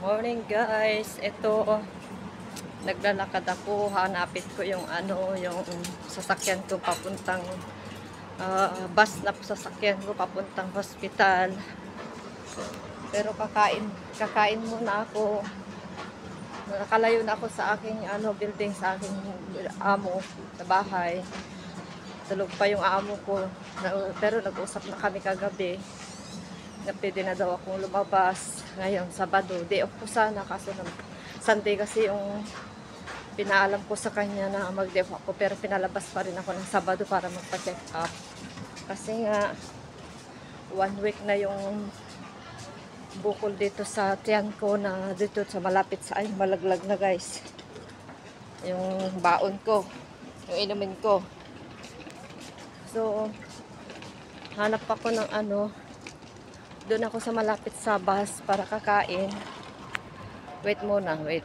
Morning guys, ito naglalakad ako, hanapin ko yung yung sasakyan ko papuntang bus na sasakyan ko papuntang hospital. Pero kakain muna ako. Nakalayo na ako sa aking building, sa aking amo sa bahay. Tulog pa yung amo ko. Pero nag-usap na kami kagabi na pwede na daw akong lumabas ngayon Sabado. Day off ko sana, kaso Sunday kasi yung pinaalam ko sa kanya na mag-day off ako, pero pinalabas pa rin ako ng Sabado para magpa-check up. Kasi nga 1 week na yung bukol dito sa tiyan ko, na dito sa malapit sa malaglag na guys. Yung baon ko, yung inumin ko. So hanap ako ng doon ako sa malapit sa bus para kakain. Wait muna, wait.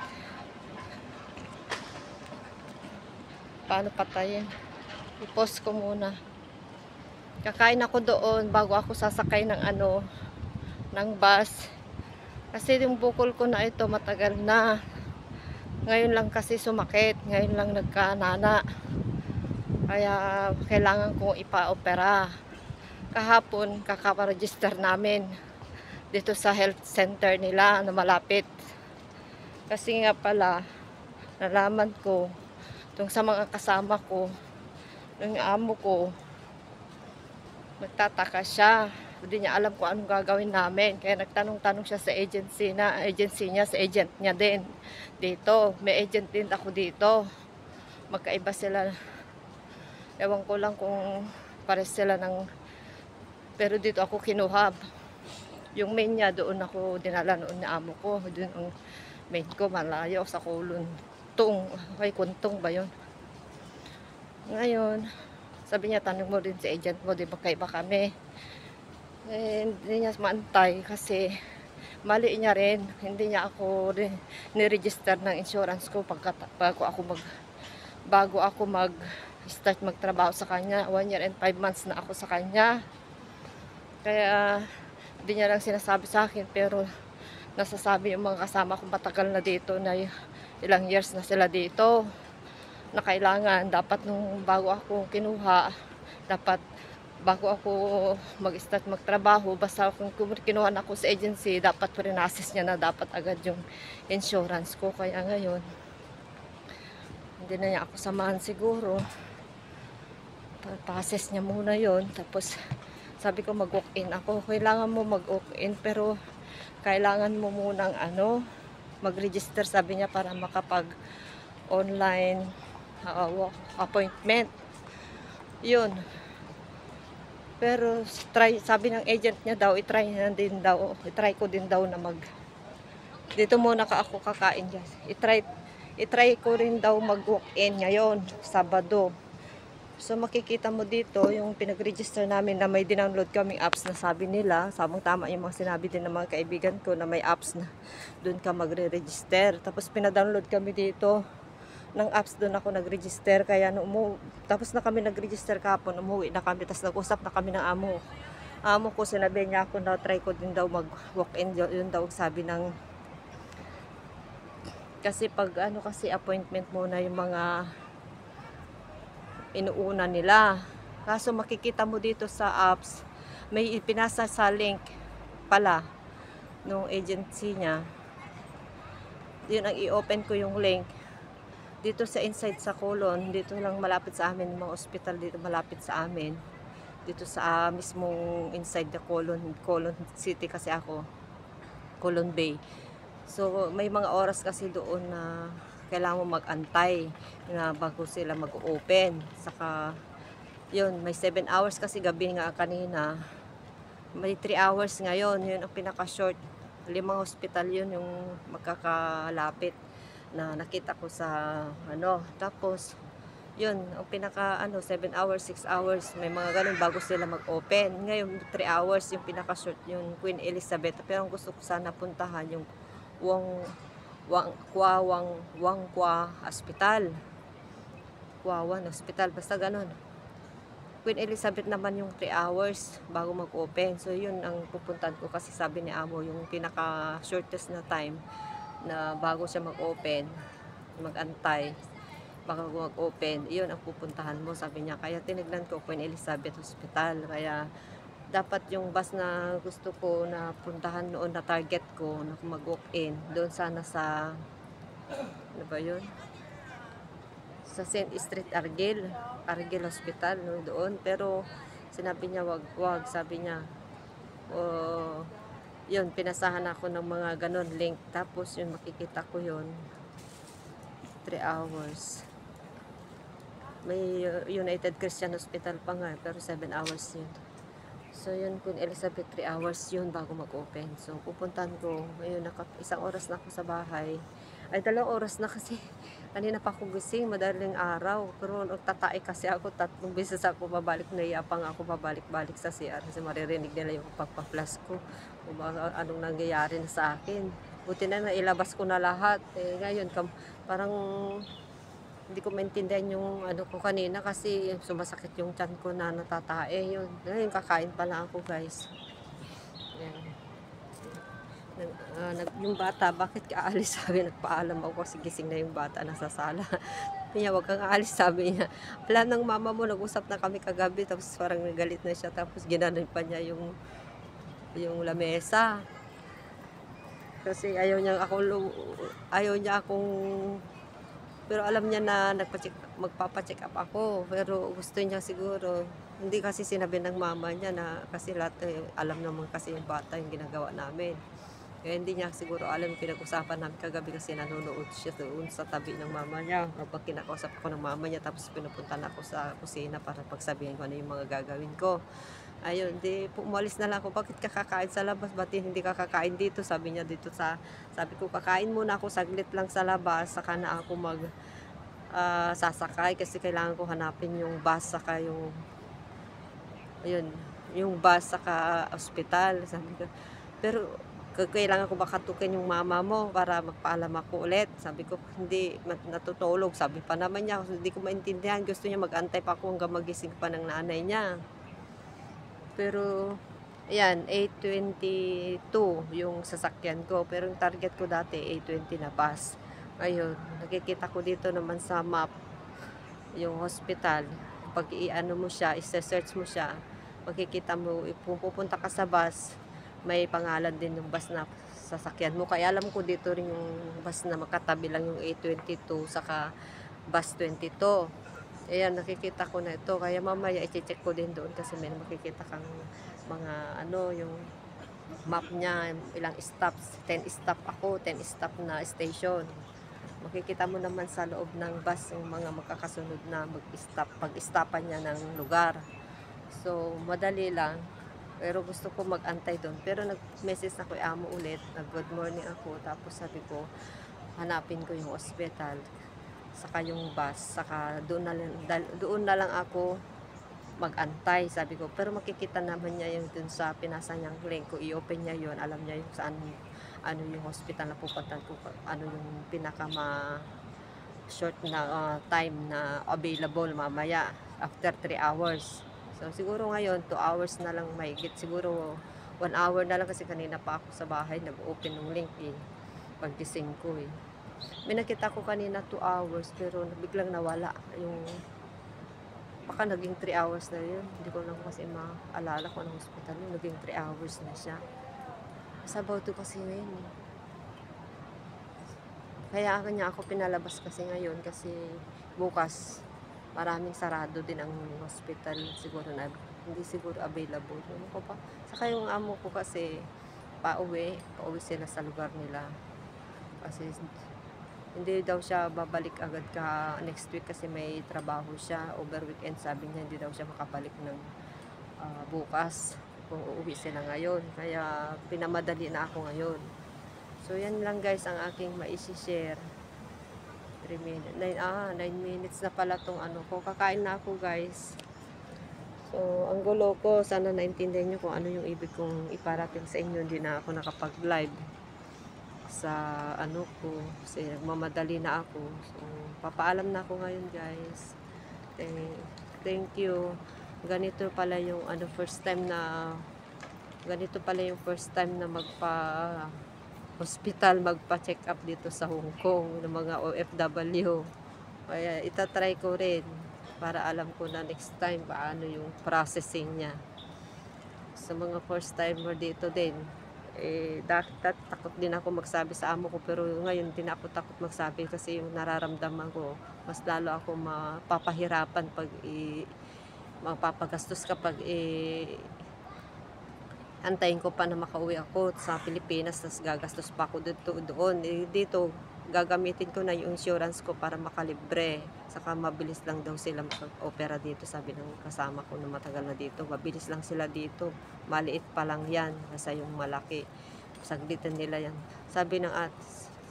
Paano patayin? I-pause ko muna. Kakain ako doon bago ako sasakay ng ng bus. Kasi yung bukol ko na ito matagal na. Ngayon lang kasi sumakit, ngayon lang nagkanana. Kaya kailangan kong ipa-opera. Kahapon kaka-register namin dito sa health center nila na malapit. Kasi nga pala nalaman ko tung sa mga kasama ko, ng amo ko, nagtataka siya, hindi niya alam kung anong gagawin namin. Kaya nagtanong-tanong siya sa agency niya, sa agent niya din dito. May agent din ako dito, magkaiba sila. Ewan ko lang kung pares sila ng, pero dito ako kinuha. Yung main niya doon ako dinala noon ni amo ko. Doon ang main ko, malayo sa Kuntong. Ay, Kuntong ba yun? Ngayon, sabi niya, tanong mo din sa agent mo, di ba kaiba kami? Eh, hindi niya maantay kasi mali niya rin. Hindi niya ako ni-register ng insurance ko bago ako mag-start magtrabaho sa kanya. 1 year and 5 months na ako sa kanya. Kaya hindi niya lang sinasabi sa akin, pero nasasabi yung mga kasama kong matagal na dito, na ilang years na sila dito, na kailangan dapat nung bago ako kinuha, dapat bago ako mag-start magtrabaho, basta kung kinuha na ako sa agency, dapat pre-assess niya na dapat agad yung insurance ko. Kaya ngayon hindi na niya ako samahan siguro. Pa-assess niya muna yon, tapos sabi ko mag-walk-in ako. Kailangan mo mag-walk-in, pero kailangan mo munang mag-register, sabi niya, para makapag online appointment. Yun. Pero sabi ng agent niya daw, i-try ko din daw na dito muna ako kakain dyan. I-try ko rin daw mag-walk-in ngayon, Sabado. So makikita mo dito yung pinag-register namin na may dinownload kaming apps na sabi nila, tama yung mga sinabi din ng mga kaibigan ko na may apps na doon ka magre-register. Tapos pinadownload kami dito ng apps, doon ako nag-register. Kaya tapos na kami nag-register kahapon, umuwi na kami, tapos nag-usap na kami ng amo ko. Sinabi niya ako na try ko din daw mag-walk-in, yun daw sabi ng, kasi pag kasi appointment muna yung mga inuuna nila. Kaso makikita mo dito sa apps, may ipinasa sa link pala nung agency niya. Yun, ang i-open ko yung link dito sa inside sa Colon, dito lang malapit sa amin, mga hospital dito malapit sa amin, dito sa mismong inside the Colon City kasi ako, Colon Bay. So may mga oras kasi doon na kailangan mo mag-antay na bago sila mag-open. Saka yun, may 7 hours kasi gabi nga kanina, may 3 hours ngayon. Yun ang pinaka-short. 5 hospital yun yung magkakalapit na nakita ko sa tapos yun, ang pinaka 7 hours, 6 hours, may mga ganun bago sila mag-open. Ngayon 3 hours yung pinaka-short, yung Queen Elizabeth. Pero ang gusto ko sana puntahan yung Wangkwa Hospital. Kwawan Hospital, basta ganun. Queen Elizabeth naman yung 3 hours bago mag-open. So yun ang pupuntahan ko kasi sabi ni amo yung pinaka shortest na time na bago siya mag-open, mag-antay bago mag-open, yun ang pupuntahan mo sabi niya. Kaya tinignan ko Queen Elizabeth Hospital. Kaya dapat yung bus na gusto ko na puntahan noon na target ko na mag-walk-in doon sana sa ano ba yun? Sa St. Street Argel Hospital no, doon, pero sinabi niya wag sabi niya. O yun, pinasahan ako ng mga ganon link, tapos yun makikita ko yun 3 hours. May United Christian Hospital pa nga pero 7 hours yun. So yun, kung Elizabeth 3 hours yun bago mag-open. So pupuntahan ko ngayon, isang oras na ako sa bahay. Ay, 2 oras na kasi kanina pa ako gising, madaling araw. Pero nagtatae kasi ako, 3 beses ako babalik, naiyapang ako babalik-balik sa CR kasi maririnig nila yung pagpa-flash ko. O baka anong nangyayari na sa akin. Buti na nailabas ko na lahat. Ngayon, parang hindi ko maintindihan yung ano ko kanina kasi sumasakit yung tiyan ko na natatae. Yun, ngayon kakain pala ako guys. Yan. Yung bata, bakit ka aalis? Sabi, nagpaalam ako kasi gising na yung bata nasa sala. Kaya wag kang aalis, sabi niya. Alam ng mama mo, nag-usap na kami kagabi, tapos parang nagalit na siya, tapos ginanon pa niya yung lamesa. Kasi ayaw niya akong, pero alam niya na magpapacheck up ako, pero gusto niya siguro, hindi kasi sinabi ng mama niya na, kasi lahat alam naman kasi yung bata yung ginagawa namin. Kaya hindi niya siguro alam yung pinag-usapan namin kagabi kasi nanonood siya doon sa tabi ng mama niya. Kapag kinakausap ko ng mama niya, tapos pinupunta na ako sa kusina para pagsabihin ko ano yung mga gagawin ko. Ayun, umalis na lang ako. Bakit ka kakain sa labas? Ba't hindi ka kakain dito? Sabi niya dito sabi ko, kakain muna ako saglit lang sa labas, saka na ako sasakay kasi kailangan ko hanapin yung bus saka yung bus saka ospital. Sabi ko, pero kailangan ko bakatukin yung mama mo para magpaalam ako ulit. Sabi ko, hindi, natutulog. Sabi pa naman niya, hindi ko maintindihan. Gusto niya mag-antay pa ako hanggang magising pa ng nanay niya. Pero, ayan, 8:22 yung sasakyan ko. Pero yung target ko dati, 8:20 na bus. Ayun, nakikita ko dito naman sa map, yung hospital. Pag i-ano mo siya, i-search mo siya, makikita mo, pupunta ka sa bus, may pangalan din yung bus na sasakyan mo. Kaya alam ko dito rin yung bus na makatabi lang yung 8:22 saka bus 22. Ayan, nakikita ko na ito. Kaya mamaya i-check ko din doon kasi may makikita kang mga ano, yung map niya, ilang stops. 10 stop ako, 10 stop na station. Makikita mo naman sa loob ng bus yung mga magkakasunod na mag-stop, pag-stopan niya ng lugar. So, madali lang. Pero gusto ko mag-antay doon. Pero nag-message ako kay amo ulit. Nag-good morning ako. Tapos sabi ko, hanapin ko yung hospital. Saka yung bus. Saka doon na lang ako mag-antay. Sabi ko, pero makikita naman niya yung doon sa pinasa niyang link ko. I-open niya yun. Alam niya yung saan, ano yung hospital na pupuntahan ko. Ano yung short na time na available mamaya. After 3 hours. So, siguro ngayon, 2 hours na lang mahigit. Siguro, 1 hour na lang kasi kanina pa ako sa bahay. Nag-open ng link eh. Paggising ko eh. May nakita ko kanina 2 hours pero biglang nawala. Baka naging 3 hours na yun. Hindi ko lang kasi maalala ko ng hospital yun. Naging 3 hours na siya. Sabaw to kasi ngayon eh. Kaya ako pinalabas kasi ngayon kasi bukas maraming sarado din ang hospital, siguro na hindi siguro available. Ano ko pa? Saka yung amo ko kasi pauwi sila sa lugar nila. Kasi hindi daw siya babalik agad next week kasi may trabaho siya over weekend. Sabi niya hindi daw siya makabalik ng bukas kung uuwi sila ngayon. Kaya pinamadali na ako ngayon. So yan lang guys ang aking maisi-share. 3 minutes. 9 minutes na pala tong ano ko. Kakain na ako guys. So, ang gulo ko, sana naintindihan nyo kung ano yung ibig kong iparating sa inyo. Hindi na ako nakapag-live sa ano ko. Kasi mamadali na ako. So, papaalam na ako ngayon guys. Thank you. ganito pala yung ano, first time na ganito pala yung first time na magpa hospital, magpa-check up dito sa Hong Kong ng mga OFW. Kaya itatry ko rin para alam ko na next time paano yung processing niya. Sa mga first timer dito din, dati takot din ako magsabi sa amo ko, pero ngayon din ako takot magsabi kasi yung nararamdaman ko, mas lalo ako mapapahirapan pag mapapagastos kapag antayin ko pa na makauwi ako sa Pilipinas, tapos gagastos pa ako doon. Dito, gagamitin ko na yung insurance ko para makalibre. Saka mabilis lang daw sila mag-opera dito. Sabi ng kasama ko na matagal na dito, mabilis lang sila dito. Maliit pa lang yan, nasa yung malaki. Saglitan nila yan. Sabi ng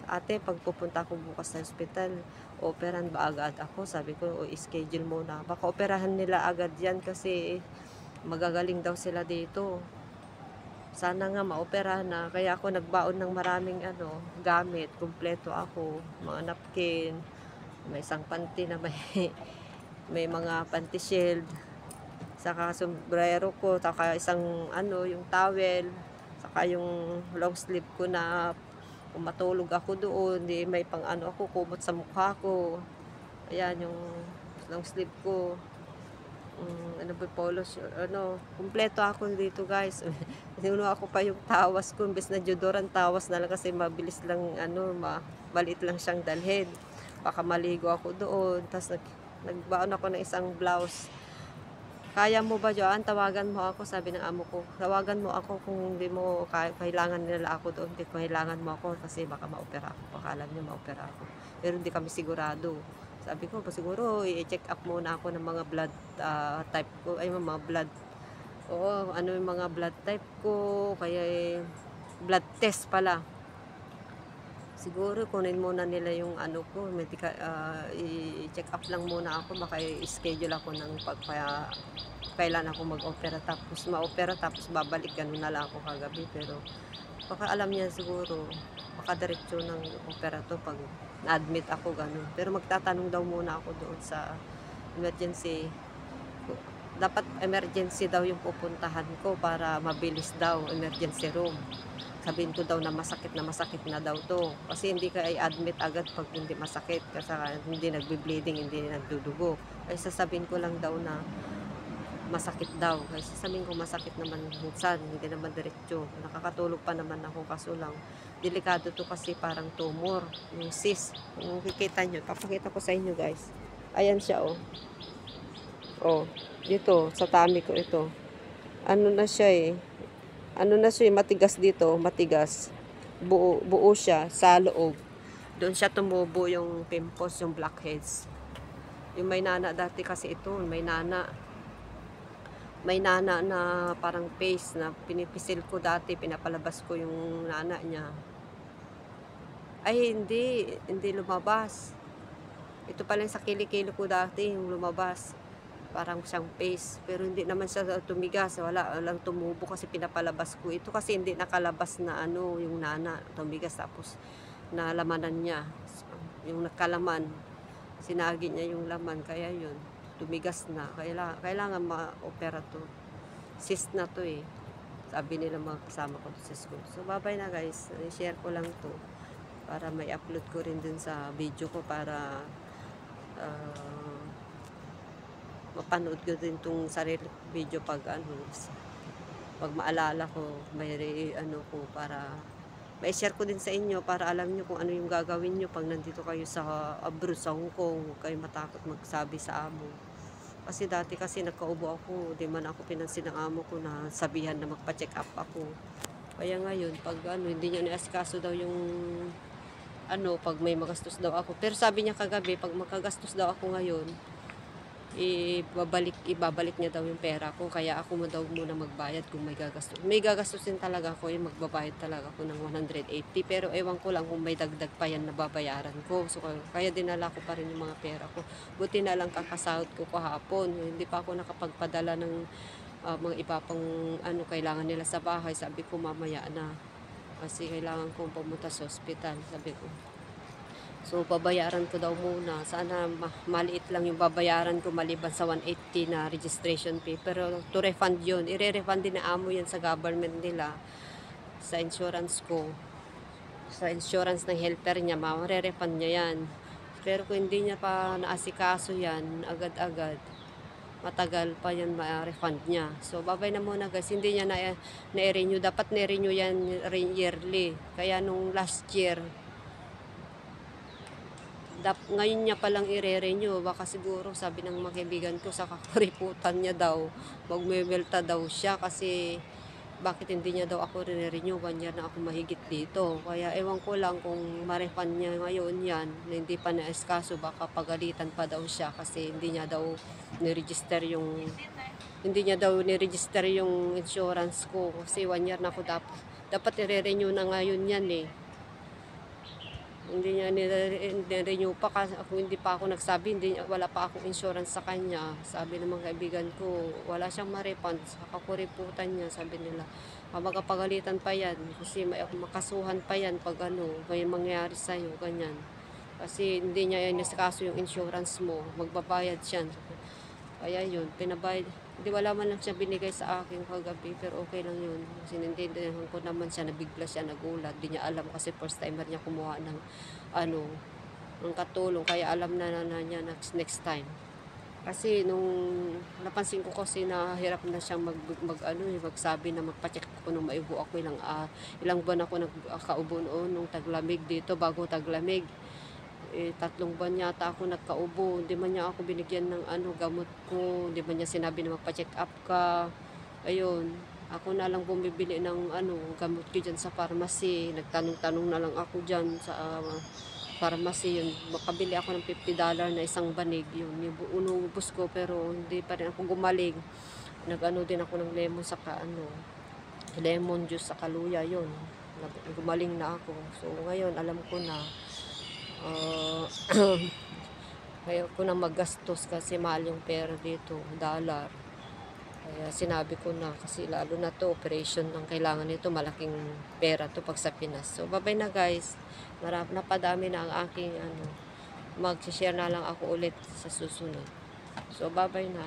ate, pag pupunta ako bukas sa hospital, operan ba agad ako? Sabi ko, o schedule muna. Baka operahan nila agad yan kasi magagaling daw sila dito. Sana nga maopera na. Kaya ako nagbaon ng maraming gamit. Kumpleto ako. Mga napkin. May isang panty na may mga panty shield. Saka sombrero ko. Saka isang yung towel. Saka yung long sleeve ko na kung matulog ako doon. May pang ako, kumot sa mukha ko. Ayan yung long sleeve ko. Polo, kumpleto ako dito guys. Sinuno ako pa yung tawas ko, imbes na deodorant, tawas na lang kasi mabilis lang, maliit lang siyang dalhin. Baka maligo ako doon. Tapos nagbaon ako ng isang blouse. Kaya mo ba, Joanne? Tawagan mo ako, sabi ng amo ko. Tawagan mo ako kung hindi mo kailangan nila ako doon. Hindi kailangan mo ako kasi baka maopera ako. Baka alam niyo maopera ako. Pero hindi kami sigurado. Sabi ko, siguro i-check up muna ako ng mga blood type ko. Ay, mga blood. Oo, ano yung mga blood type ko. Kaya blood test pala. Siguro kunin muna nila yung ko. I-check up lang muna ako. Baka i-schedule ako ng kailan ako mag-opera. Tapos ma-opera, tapos babalik. Ganun na lang ako kagabi. Pero baka alam niya siguro. Baka diretso ng opera to pag na-admit ako, ganun. Pero magtatanong daw muna ako doon sa emergency. Dapat emergency daw yung pupuntahan ko para mabilis daw, emergency room. Sabihin ko daw na masakit na daw to. Kasi hindi ka i-admit agad pag hindi masakit. Kasi hindi nagbi-bleeding, hindi nagdudugo. Ay sasabihin ko lang daw na masakit daw. Kasi sabihin ko masakit naman minsan, hindi naman diretso. Nakakatulog pa naman ako, kaso lang delikado to kasi parang tumor, yung cyst. Kung kikita nyo, papakita ko sa inyo guys. Ayan siya dito sa tummy ko ito. Ano na siya matigas dito, matigas. Buo siya sa loob. Doon siya tumubo yung pimples, yung blackheads. Yung may nana dati kasi ito, may nana na parang paste na pinipisil ko dati, pinapalabas ko yung nana niya. Ay, hindi lumabas. Ito pala yung sa kilikili ko dati, yung lumabas. Parang siyang paste, pero hindi naman siya tumigas. Wala lang tumubo kasi pinapalabas ko. Ito kasi hindi nakalabas na yung nana, tumigas tapos nalamanan niya. Yung nakalaman, sinagi niya yung laman, kaya yun. Tumigas na. Kailangan ma-opera to. Cyst na to Sabi nila mga kasama ko sa school. So, bye-bye na guys. I-share ko lang to. Para may upload ko rin dun sa video ko para mapanood ko din tong sarili video pag maalala ko, may ko para may share ko din sa inyo para alam nyo kung ano yung gagawin nyo pag nandito kayo sa abroad, sa Hong Kong. Huwag kayo matakot magsabi sa amo. Kasi dati kasi nagkaubo ako, di man ako pinansin ng amo ko na sabihan na magpa-check up ako. Kaya ngayon, pag hindi niya niasikaso daw yung pag may magastos daw ako. Pero sabi niya kagabi, pag makagastos daw ako ngayon, ibabalik niya daw yung pera ko. Kaya ako daw muna magbayad kung may gagastos. May gagastusin talaga ako, yung magbabayad talaga ako ng 180. Pero ewan ko lang kung may dagdag pa yan na babayaran ko. So, kaya dinala ko pa rin yung mga pera ko. Buti na lang kakasahod ko kahapon. Hindi pa ako nakapagpadala ng mga iba pang kailangan nila sa bahay. Sabi ko mamaya na. Kasi kailangan kong pumunta sa ospital. Sabi ko, So, babayaran ko daw muna. Sana maliit lang yung babayaran ko maliban sa 180 na registration fee. Pero to refund yun. I-refund din na amo yan sa government nila. Sa insurance ko. Sa insurance ng helper niya, ma-refund niya yan. Pero kung hindi niya pa naasikaso yan, agad-agad, matagal pa yan ma-refund niya. So, babay na muna guys. Hindi niya na-renew. Dapat na-renew yan yearly. Kaya nung last year, ngayon niya palang i-renew. Baka siguro, sabi ng mga kaibigan ko, sa kakuriputan niya daw, magmemelta daw siya kasi bakit hindi niya daw ako renew, 1 year na ako mahigit dito. Kaya ewan ko lang kung ma-refund niya ngayon yan, na hindi pa na-eskaso, baka pagalitan pa daw siya kasi ni-register yung hindi niya daw ni-register yung insurance ko kasi 1 year na ako dapat i-renew na ngayon yan eh. Hindi niya ni-renew pa kasi hindi pa ako nagsabi, wala pa akong insurance sa kanya. Sabi ng mga kaibigan ko, wala siyang ma-refund sa kakuriputan niya, sabi nila. Magkapagalitan pa yan kasi makasuhan pa yan pag may mangyari sa'yo, ganyan. Kasi hindi niya inasikaso yung insurance mo, magbabayad siya. Kaya yun, pinabayad. Hindi, wala man lang siya binigay sa akin kagabi, pero okay lang yun. Kasi naintindihan ko naman siya, nabigla siya, nagulat. Di niya alam kasi first timer niya kumuha ng, ng katulong. Kaya alam na niya next time. Kasi nung napansin ko kasi na hirap na siyang magsabi na magpa-check ako nung maibo ako ilang buwan ako nagkaubo noon nung taglamig dito bago taglamig. 3 buwan yata ako nagkaubo. Hindi man niya ako binigyan ng gamot ko. Hindi man niya sinabi na magpa-check up ka. Ayun. Ako na lang bumibili ng gamot ko dyan sa pharmacy. Nagtanong-tanong na lang ako dyan sa pharmacy. Yun. Makabili ako ng $50 na isang banig. Yun. Inubos ko pero hindi pa rin ako gumaling. Din ako ng lemon saka lemon juice sa kaluya. Yun. Gumaling na ako. So ngayon alam ko na kaya ko na magastos kasi mahal yung pera dito, $. Kaya sinabi ko na kasi lalo na to operation ng kailangan nito, malaking pera to pag sa Pinas. So babay na guys, napadami na ang aking mag-share na lang ako ulit sa susunod. So babay na.